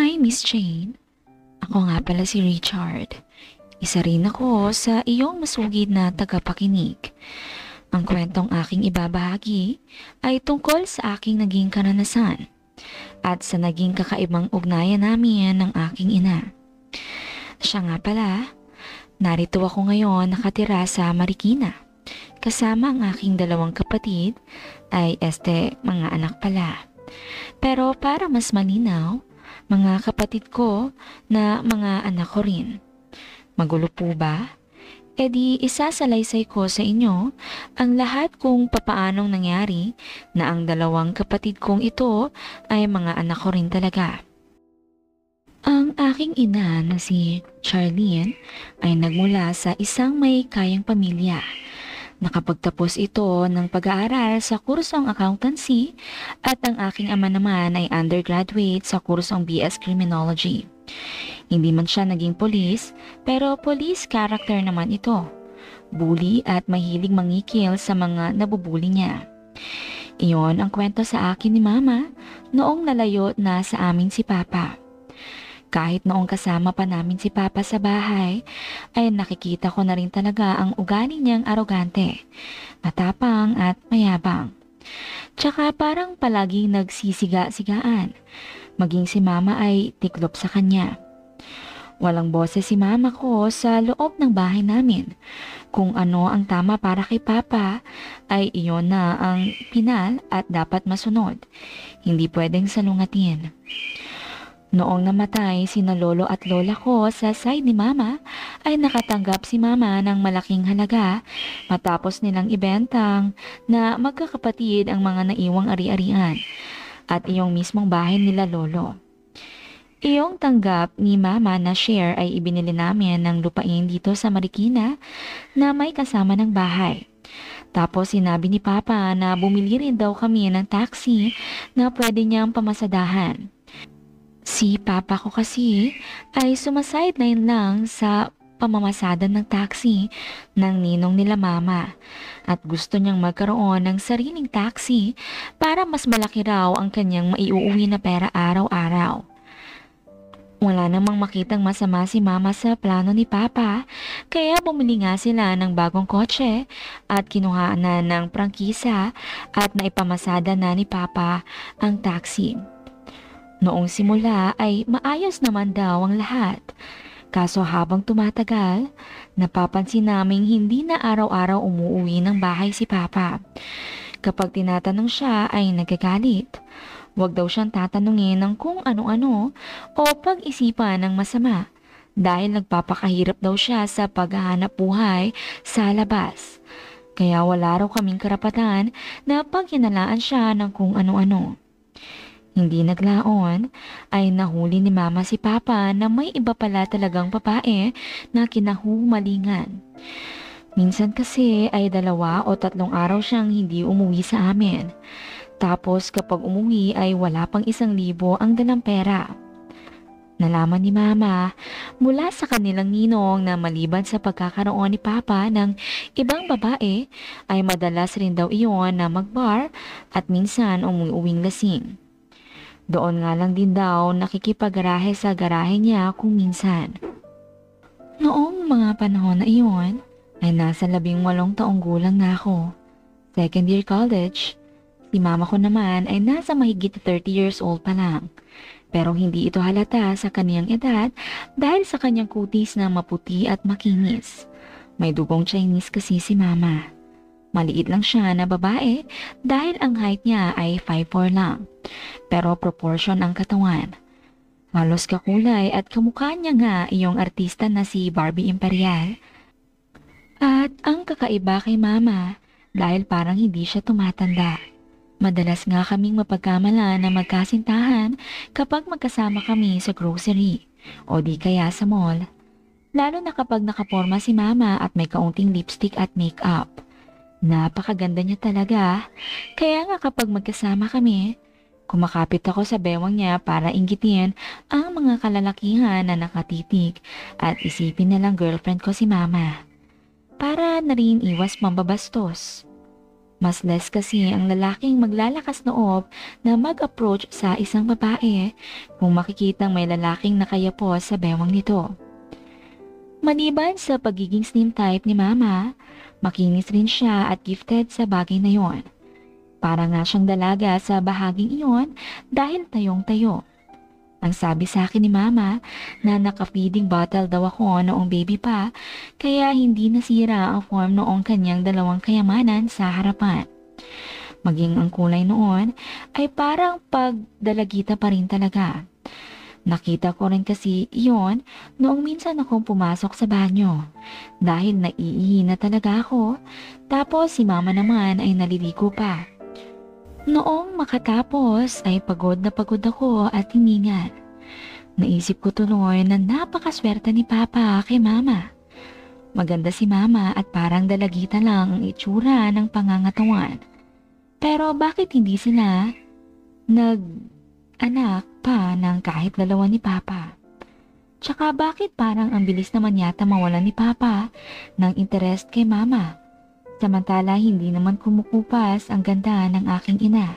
Hi, Miss Jane. Ako nga pala si Richard. Isa rin ako sa iyong masugid na tagapakinig. Ang kwentong aking ibabahagi ay tungkol sa aking naging karanasan at sa naging kakaibang ugnayan namin ng aking ina. Siya nga pala, narito ako ngayon nakatira sa Marikina. Kasama ang aking dalawang kapatid ay mga anak pala. Pero para mas malinaw, mga kapatid ko na mga anak ko rin. Magulo po ba? E di isasalaysay ko sa inyo ang lahat kung papaanong nangyari na ang dalawang kapatid kong ito ay mga anak ko rin talaga. Ang aking ina na si Charlene ay nagmula sa isang may kayang pamilya. Nakapagtapos ito ng pag-aaral sa kursong accountancy at ang aking ama naman ay undergraduate sa kursong BS Criminology. Hindi man siya naging polis, pero police character naman ito. Bully at mahilig mangikil sa mga nabubuli niya. Iyon ang kwento sa akin ni Mama noong nalayo na sa amin si Papa. Kahit noong kasama pa namin si Papa sa bahay, ay nakikita ko na rin talaga ang ugali niyang arogante, matapang at mayabang. Tsaka parang palaging nagsisiga-sigaan, maging si Mama ay tiklop sa kanya. Walang boses si Mama ko sa loob ng bahay namin. Kung ano ang tama para kay Papa, ay iyon na ang pinal at dapat masunod. Hindi pwedeng salungatin. Noong namatay sina lolo at lola ko sa side ni Mama, ay nakatanggap si Mama ng malaking halaga matapos nilang ibentang na magkakapatid ang mga naiwang ari-arian at iyong mismong bahay nila lolo. Iyong tanggap ni Mama na share ay ibinili namin ng lupain dito sa Marikina na may kasama ng bahay. Tapos sinabi ni Papa na bumili rin daw kami ng taxi na pwede niyang pamasadahan. Si Papa ko kasi ay sumasideline lang sa pamamasadan ng taxi ng ninong nila Mama at gusto niyang magkaroon ng sariling taxi para mas malaki raw ang kanyang maiuuwi na pera araw-araw. Wala namang makitang masama si Mama sa plano ni Papa, kaya bumili nga sila ng bagong kotse at kinuhaan na ng prangkisa at naipamasada na ni Papa ang taxi. Noong simula ay maayos naman daw ang lahat. Kaso habang tumatagal, napapansin naming hindi na araw-araw umuuwi ng bahay si Papa. Kapag tinatanong siya ay nagagalit. Huwag daw siyang tatanungin ng kung ano-ano o pag-isipan ng masama dahil nagpapakahirap daw siya sa paghahanap buhay sa labas. Kaya wala raw kaming karapatan na paghinalaan siya ng kung ano-ano. Hindi naglaon ay nahuli ni Mama si Papa na may iba pala talagang babae na kinahumalingan. Minsan kasi ay 2 o 3 araw siyang hindi umuwi sa amin. Tapos kapag umuwi ay wala pang 1,000 ang dalang pera. Nalaman ni Mama mula sa kanilang ninong na maliban sa pagkakaroon ni Papa ng ibang babae ay madalas rin daw iyon na magbar at minsan umuuwing lasing. Doon nga lang din daw nakikipagarahe sa garahe niya kung minsan. Noong mga panahon na iyon, ay nasa 18 taong gulang na ako. Second year college. Si Mama ko naman ay nasa mahigit 30 years old pa lang. Pero hindi ito halata sa kaniyang edad dahil sa kanyang kutis na maputi at makinis. May dugong Chinese kasi si Mama. Maliit lang siya na babae dahil ang height niya ay 5'4" lang. Pero proportion ang katawan. Halos kakulay at kamukha niya nga iyong artista na si Barbie Imperial. At ang kakaiba kay Mama dahil parang hindi siya tumatanda. Madalas nga kaming mapagkamala na magkasintahan kapag magkasama kami sa grocery o di kaya sa mall. Lalo na kapag nakaporma si Mama at may kaunting lipstick at makeup. Napakaganda niya talaga. Kaya nga kapag magkasama kami, kumakapit ako sa bewang niya para inggitin ang mga kalalakihan na nakatitig at isipin na lang girlfriend ko si Mama. Para na rin iwas mambabastos. Mas less kasi ang lalaking maglalakas loob na mag-approach sa isang babae kung makikitang may lalaking nakayapo sa bewang nito. Maliban sa pagiging slim type ni Mama, makinis rin siya at gifted sa bagay na yon. Para nga siyang dalaga sa bahaging iyon dahil tayong-tayo. Ang sabi sa akin ni Mama na naka-feeding bottle daw ako noong baby pa kaya hindi nasira ang form noong kanyang dalawang kayamanan sa harapan. Maging ang kulay noon ay parang pagdalagita pa rin talaga. Nakita ko rin kasi iyon noong minsan akong pumasok sa banyo dahil naiihi na talaga ako tapos si Mama naman ay naliligo pa. Noong makatapos ay pagod na pagod ako at hiningal. Naisip ko tuloy na napakaswerte ni Papa kay Mama. Maganda si Mama at parang dalagita lang ang itsura ng pangangatawan. Pero bakit hindi sila nag-anak pa ng kahit dalawa ni Papa? Tsaka bakit parang ang bilis naman yata mawalan ni Papa ng interest kay Mama? Samantala hindi naman kumukupas ang ganda ng aking ina.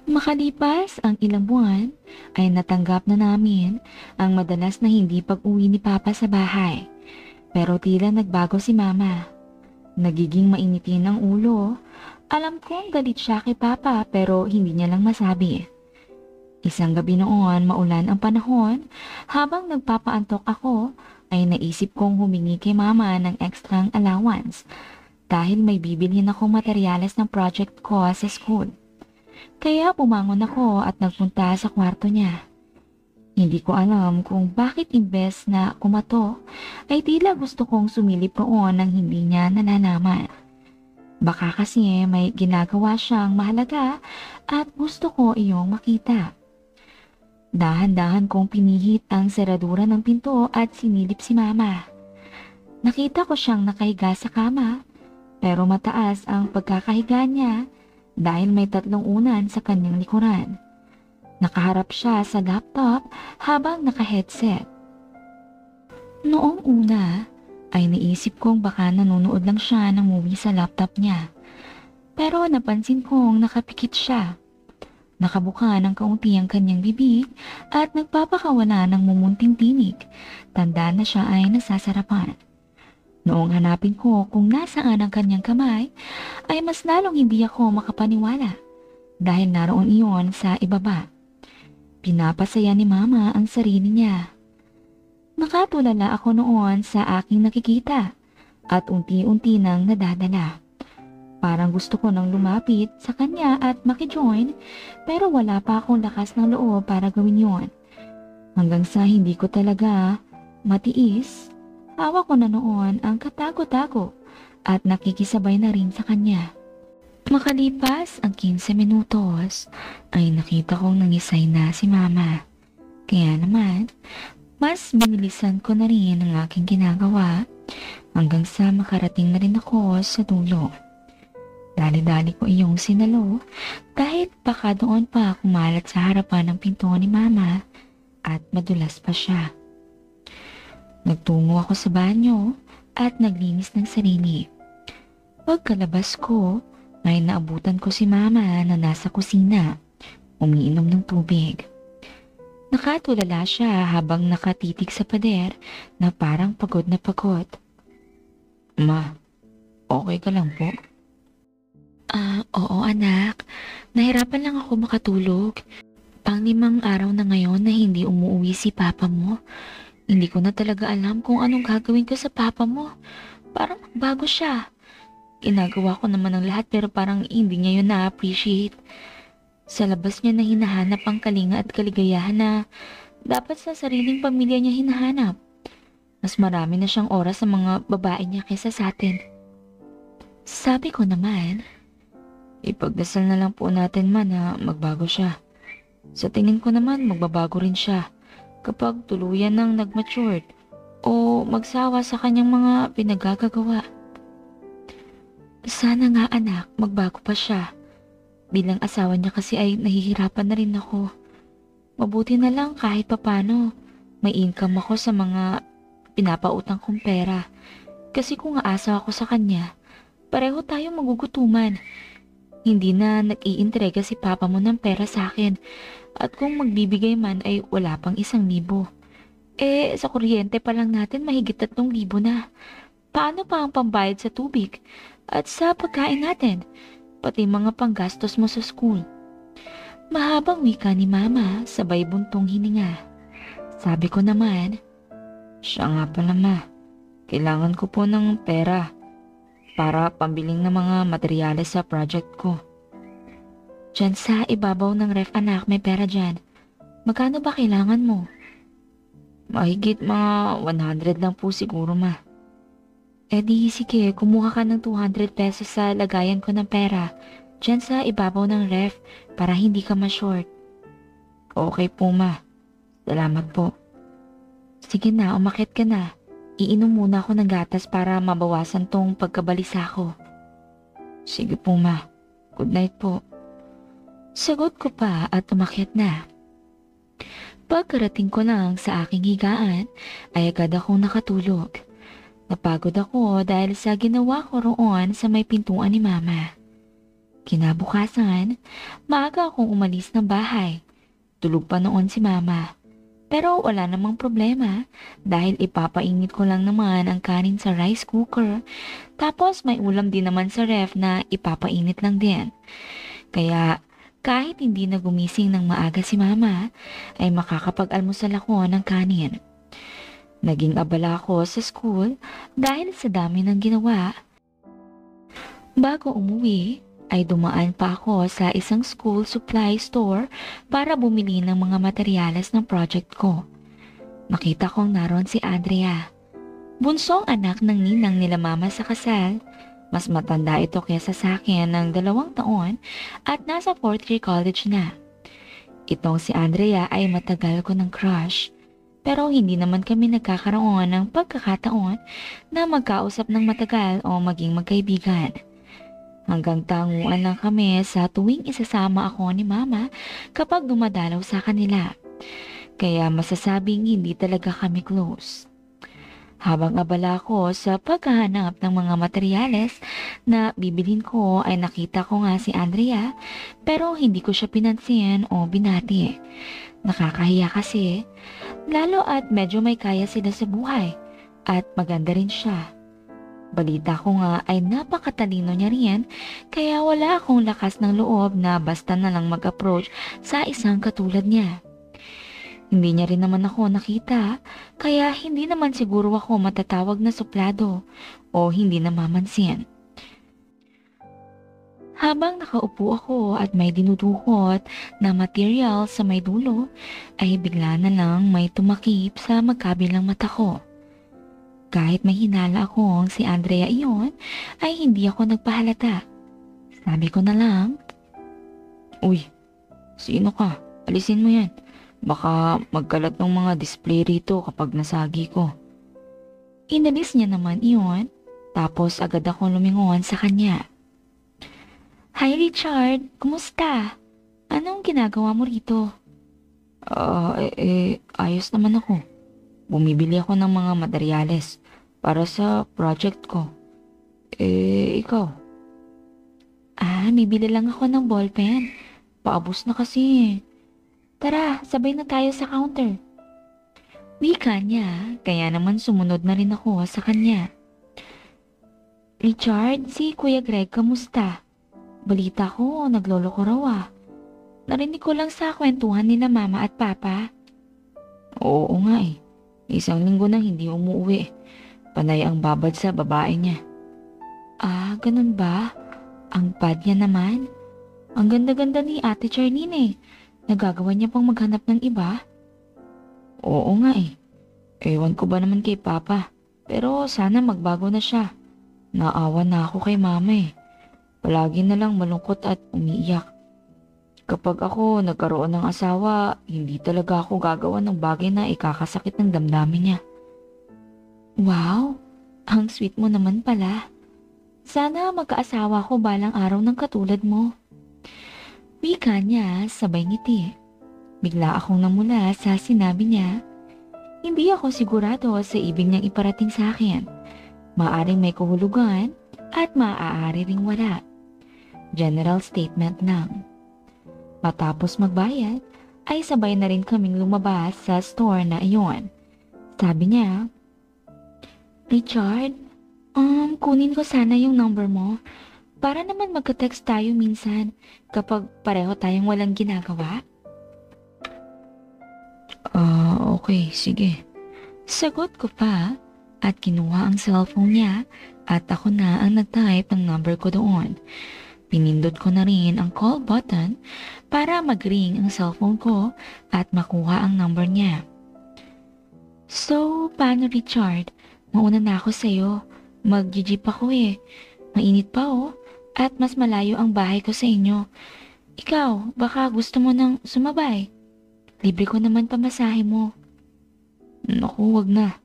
Makalipas ang ilang buwan ay natanggap na namin ang madalas na hindi pag-uwi ni Papa sa bahay. Pero tila nagbago si Mama. Nagiging mainitin ang ulo. Alam kong galit siya kay Papa pero hindi niya lang masabi. Isang gabi noon maulan ang panahon habang nagpapaantok ako ay naisip kong humingi kay Mama ng extrang allowance dahil may bibilhin akong materyales ng project ko sa school. Kaya pumangon ako at nagpunta sa kwarto niya. Hindi ko alam kung bakit imbes na kumato ay tila gusto kong sumilip roon nang hindi niya nalalaman. Baka kasi may ginagawa siyang mahalaga at gusto ko iyong makita. Dahan-dahan kong pinihit ang seradura ng pinto at sinilip si Mama. Nakita ko siyang nakahiga sa kama, pero mataas ang pagkakahiga niya dahil may 3 unan sa kanyang likuran. Nakaharap siya sa laptop habang naka-headset. Noong una ay naisip kong baka nanonood lang siya ng movie sa laptop niya. Pero napansin kong nakapikit siya. Nakabuka ng kaunti ang kanyang bibig at nagpapakawala ng mumunting tinig. Tanda na siya ay nasasarapan. Noong hanapin ko kung nasaan ang kanyang kamay, ay mas lalong hindi ako makapaniwala dahil naroon iyon sa ibaba. Pinapasaya ni Mama ang sarili niya. Nakatulala ako noon sa aking nakikita at unti-unti nang nadadala. Parang gusto ko nang lumapit sa kanya at makijoin pero wala pa akong lakas ng loob para gawin yon. Hanggang sa hindi ko talaga matiis, hawak ko na noon ang katago-tago at nakikisabay na rin sa kanya. Makalipas ang 15 minutos ay nakita kong nangisay na si Mama. Kaya naman, mas binilisan ko na rin ang aking ginagawa hanggang sa makarating na rin ako sa dulo. Dali-dali ko iyong sinalo kahit baka doon pa kumalat sa harapan ng pinto ni Mama at madulas pa siya. Nagtungo ako sa banyo at naglinis ng sarili. Pagkalabas ko ay naabutan ko si Mama na nasa kusina, umiinom ng tubig. Nakatulala siya habang nakatitig sa pader na parang pagod na pagod. Ma, okay ka lang po? Oo anak. Nahirapan lang ako makatulog. Pang-5 araw na ngayon na hindi umuwi si Papa mo. Hindi ko na talaga alam kung anong gagawin ko sa Papa mo. Parang bago siya. Ginagawa ko naman ang lahat pero parang hindi niya yun na-appreciate. Sa labas niya na hinahanap ang kalinga at kaligayahan na dapat sa sariling pamilya niya hinahanap. Mas marami na siyang oras sa mga babae niya kaysa sa atin. Sabi ko naman, ipagdasal na lang po natin man na magbago siya. Sa tingin ko naman magbabago rin siya kapag tuluyan nang nag-matured o magsawa sa kanyang mga pinagagagawa. Sana nga anak, magbago pa siya. Bilang asawa niya kasi ay nahihirapan na rin ako. Mabuti na lang kahit papano may income ako sa mga pinapautang kong pera. Kasi kung aasa ako sa kanya, pareho tayo magugutuman. Hindi na nag-iintrega si papa mo ng pera sa akin at kung magbibigay man ay wala pang 1,000. Sa kuryente pa lang natin mahigit 3,000 na. Paano pa ang pambayad sa tubig at sa pagkain natin, pati mga panggastos mo sa school? Mahabang wika ni mama sabay buntong hininga. Sabi ko naman, siya nga pala ma, kailangan ko po ng pera para pambiling ng mga materyales sa project ko. Diyan sa ibabaw ng ref anak, may pera dyan. Magkano ba kailangan mo? Mahigit mga 100 lang po siguro ma. Di sige, kumuha ka ng 200 pesos sa lagayan ko ng pera dyan sa ibabaw ng ref para hindi ka ma-short. Okay po ma. Salamat po. Sige na, umakyat ka na. Iinom muna ako ng gatas para mabawasan tong pagkabalisa ko. Sige po ma. Good night po. Sagot ko pa at umakyat na. Pagkarating ko lang sa aking higaan ay agad akong nakatulog. Napagod ako dahil sa ginawa ko roon sa may pintuan ni mama. Kinabukasan, maaga akong umalis ng bahay. Tulog pa noon si mama. Pero wala namang problema dahil ipapainit ko lang naman ang kanin sa rice cooker. Tapos may ulam din naman sa ref na ipapainit lang din. Kaya kahit hindi na gumising ng maaga si mama, ay makakapag-almusal ako ng kanin. Naging abala ako sa school dahil sa dami ng ginawa. Bago umuwi, ay dumaan pa ako sa isang school supply store para bumili ng mga materyales ng project ko. Nakita kong naroon si Andrea. Bunsong anak ng ninang nila mama sa kasal. Mas matanda ito kesa sa akin ng 2 taon at nasa 4th year college na. Itong si Andrea ay matagal ko ng crush. Pero hindi naman kami nagkakaroon ng pagkakataon na magkausap ng matagal o maging magkaibigan. Hanggang tanguan lang kami sa tuwing isasama ako ni mama kapag dumadalaw sa kanila. Kaya masasabing hindi talaga kami close. Habang abala ko sa paghahanap ng mga materyales na bibilhin ko ay nakita ko nga si Andrea pero hindi ko siya pinansin o binati. Nakakahiya kasi, lalo at medyo may kaya sila sa buhay at maganda rin siya. Balita ko nga ay napakatalino niya rin kaya wala akong lakas ng loob na basta na lang mag-approach sa isang katulad niya. Hindi niya rin naman ako nakita kaya hindi naman siguro ako matatawag na suplado o hindi namamansin. Habang nakaupo ako at may dinudukot na material sa may dulo, ay bigla na lang may tumakip sa magkabilang mata ko. Kahit may hinala akong si Andrea iyon, ay hindi ako nagpahalata. Sabi ko na lang, "Uy, sino ka? Alisin mo yan. Baka magkalat ng mga display rito kapag nasagi ko." Inalis niya naman iyon, tapos agad akong lumingon sa kanya. "Hi Richard, kumusta? Anong ginagawa mo rito?" Ayos naman ako. Bumibili ako ng mga materyales para sa project ko. Ikaw? Bibili lang ako ng ballpen. Paubos na kasi. Tara, sabay na tayo sa counter. Wika niya, kaya naman sumunod na rin ako sa kanya. Richard, si Kuya Greg, kamusta? Balita ko, nagloloko raw. Narinig ko lang sa kwentuhan nila mama at papa. Oo nga eh. 1 linggo nang hindi umuwi. Panay ang babad sa babae niya. Ganun ba? Ang bad niya naman. Ang ganda-ganda ni Ate Charlene eh. Nagagawa niya pang maghanap ng iba? Oo nga eh. Ewan ko ba naman kay papa. Pero sana magbago na siya. Naawa na ako kay mama eh. Palagi na lang malungkot at umiiyak. Kapag ako nagkaroon ng asawa, hindi talaga ako gagawa ng bagay na ikakasakit ng damdamin niya. Wow, ang sweet mo naman pala. Sana magkaasawa ko balang araw ng katulad mo. Wika niya sabay ngiti. Bigla akong namula sa sinabi niya. Hindi ako sigurado sa ibig niyang iparating sa akin. Maaring may kahulugan at maaari ring wala. General statement lang. Matapos magbayad, ay sabay na rin kaming lumabas sa store na iyon. Sabi niya, Richard, kunin ko sana yung number mo para naman magka-text tayo minsan kapag pareho tayong walang ginagawa. Okay, sige. Sagot ko pa at kinuha ang cellphone niya at ako na ang nag-type ng number ko doon. Pinindot ko na rin ang call button para mag-ring ang cellphone ko at makuha ang number niya. So, paano Richard? Mauna na ako sa'yo. Mag-jeep ako eh. Mainit pa at mas malayo ang bahay ko sa inyo. Ikaw, baka gusto mo nang sumabay. Libre ko naman pamasahe mo. Naku, wag na.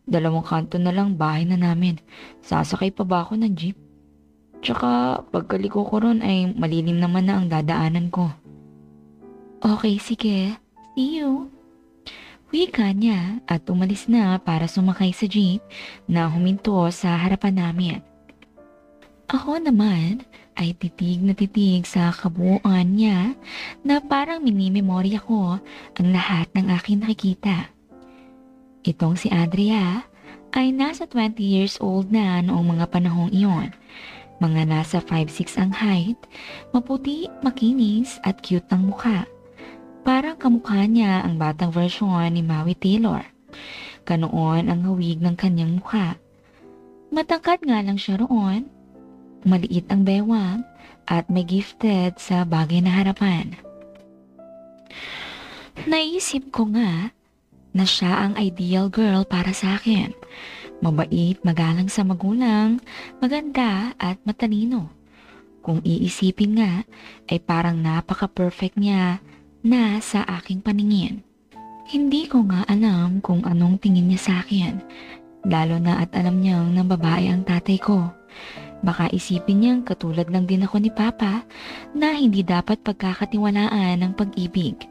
2 kanto na lang bahay na namin. Sasakay pa ba ako ng jeep? Tsaka pagkaliko ko ron ay malilim naman na ang dadaanan ko. Okay, sige. See you. Wika niya at umalis na para sumakay sa jeep na huminto sa harapan namin. Ako naman ay titig na titig sa kabuuan niya na parang minimemorya ko ang lahat ng aking nakikita. Itong si Andrea ay nasa 20 years old na noong mga panahong iyon. Mga nasa 5'6" ang height, maputi, makinis at cute ang mukha. Parang kamukha niya ang batang version ni Maui Taylor. Ganoon ang hawig ng kanyang mukha. Matangkad nga lang siya roon, maliit ang bewang at may gifted sa bagay na harapan. Naisip ko nga na siya ang ideal girl para sa akin. Mabait, magalang sa magulang, maganda at matalino. Kung iisipin nga, ay parang napaka-perfect niya na sa aking paningin. Hindi ko nga alam kung anong tingin niya sa akin, lalo na at alam niyang nang babae ang tatay ko. Baka isipin niyang katulad lang din ako ni Papa na hindi dapat pagkakatiwalaan ng pag-ibig.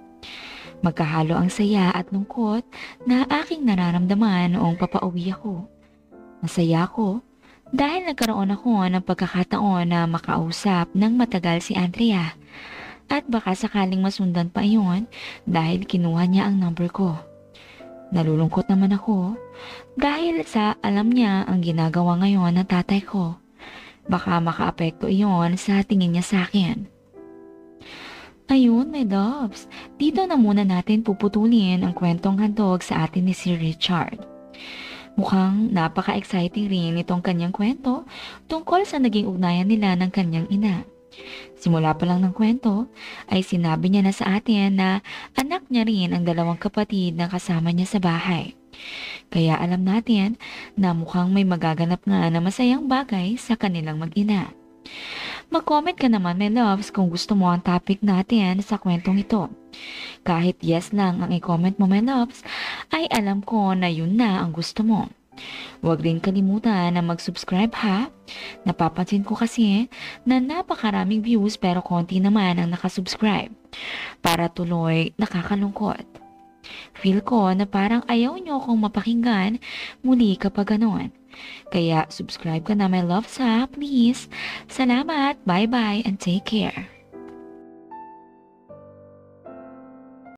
Magkahalo ang saya at lungkot na aking nararamdaman noong papauwi ako. Masaya ako dahil nagkaroon ako ng pagkakataon na makausap ng matagal si Andrea at baka sakaling masundan pa iyon dahil kinuha niya ang number ko. Nalulungkot naman ako dahil sa alam niya ang ginagawa ngayon ng tatay ko. Baka makaapekto iyon sa tingin niya sa akin. Ayun, my loves, dito na muna natin puputulin ang kwentong handog sa atin ni si Richard. Mukhang napaka-exciting rin itong kanyang kwento tungkol sa naging ugnayan nila ng kanyang ina. Simula pa lang ng kwento ay sinabi niya na sa atin na anak niya rin ang 2 kapatid na kasama niya sa bahay. Kaya alam natin na mukhang may magaganap nga na masayang bagay sa kanilang mag-ina. Mag-comment ka naman, my loves, kung gusto mo ang topic natin sa kwentong ito. Kahit yes lang ang i-comment mo, my loves, ay alam ko na yun na ang gusto mo. Huwag rin kalimutan na mag-subscribe ha. Napapansin ko kasi na napakaraming views pero konti naman ang nakasubscribe. Para tuloy nakakalungkot. Feel ko na parang ayaw nyo akong mapakinggan muli kapag ganon. Kaya subscribe ka na, my loves ha, please. Salamat, bye-bye and take care.